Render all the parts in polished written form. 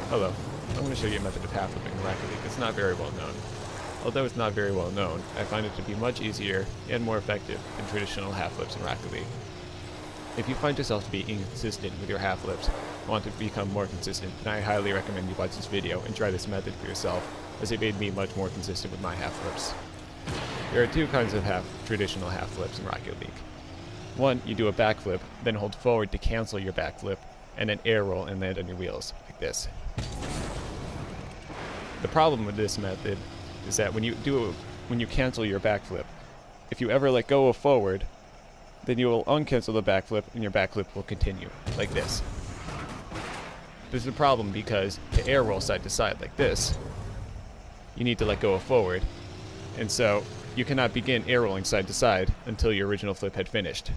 Hello, I'm going to show you a method of half flipping in Rocket League that's not very well known. Although it's not very well known, I find it to be much easier and more effective than traditional half flips in Rocket League. If you find yourself to be inconsistent with your half flips and want to become more consistent, then I highly recommend you watch this video and try this method for yourself, as it made me much more consistent with my half flips. There are two kinds of traditional half flips in Rocket League. One, you do a backflip, then hold forward to cancel your backflip, and then air roll and land on your wheels, like this. The problem with this method is that when you cancel your backflip, if you ever let go of forward, then you will uncancel the backflip and your backflip will continue, like this. This is a problem because to air roll side to side like this, you need to let go of forward, and so you cannot begin air rolling side to side until your original flip had finished.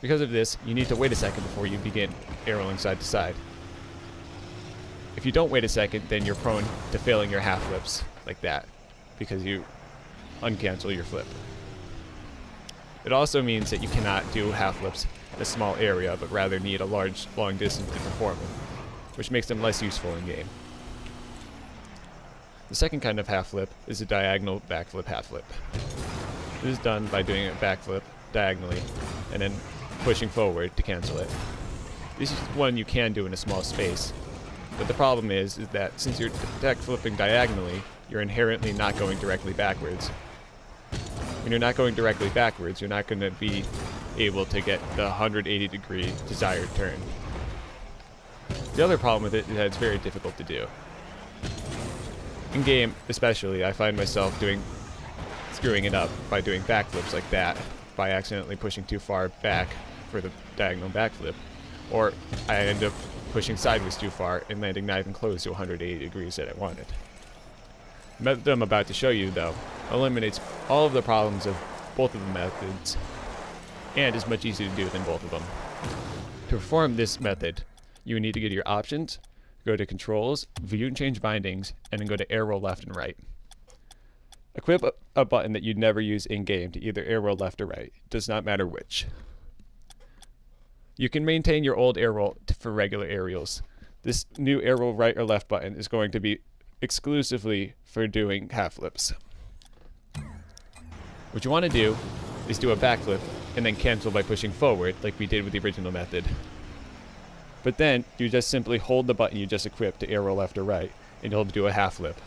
Because of this, you need to wait a second before you begin air rolling side to side. If you don't wait a second, then you're prone to failing your half flips like that, because you uncancel your flip. It also means that you cannot do half flips in a small area, but rather need a long distance to perform them, which makes them less useful in game. The second kind of half flip is a diagonal backflip half flip. This is done by doing a backflip diagonally and then pushing forward to cancel it. This is one you can do in a small space, but the problem is that since you're backflipping diagonally, you're inherently not going directly backwards. When you're not going directly backwards, you're not going to be able to get the 180-degree desired turn. The other problem with it is that it's very difficult to do. In game, especially, I find myself screwing it up by doing backflips like that, by accidentally pushing too far back for the diagonal backflip, or I end up pushing sideways too far and landing not even close to 180 degrees that I wanted. The method I'm about to show you, though, eliminates all of the problems of both of the methods, and is much easier to do than both of them. To perform this method, you need to go to your options, go to controls, view and change bindings, and then go to air roll left and right. Equip a button that you'd never use in-game to either air roll left or right. It does not matter which. You can maintain your old air roll for regular aerials. This new air roll right or left button is going to be exclusively for doing half flips. What you want to do is do a backflip and then cancel by pushing forward like we did with the original method. But then you just simply hold the button you just equipped to air roll left or right, and you'll do a half flip.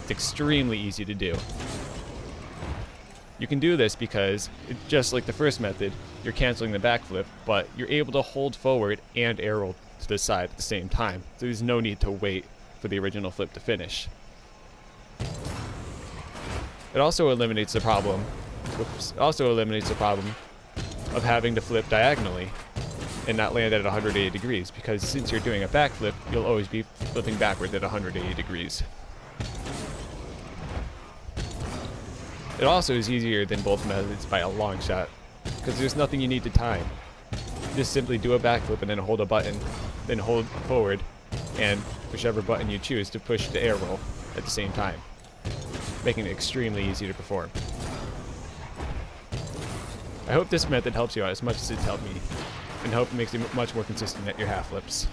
It's extremely easy to do. You can do this because, just like the first method, you're canceling the backflip, but you're able to hold forward and air roll to the side at the same time, so there's no need to wait for the original flip to finish. It also eliminates the problem of having to flip diagonally and not land at 180 degrees, because since you're doing a backflip, you'll always be flipping backwards at 180 degrees. It also is easier than both methods by a long shot, because there's nothing you need to time. Just simply do a backflip and then hold a button, then hold forward, and whichever button you choose to push to air roll at the same time, making it extremely easy to perform. I hope this method helps you out as much as it's helped me, and hope it makes you much more consistent at your half flips.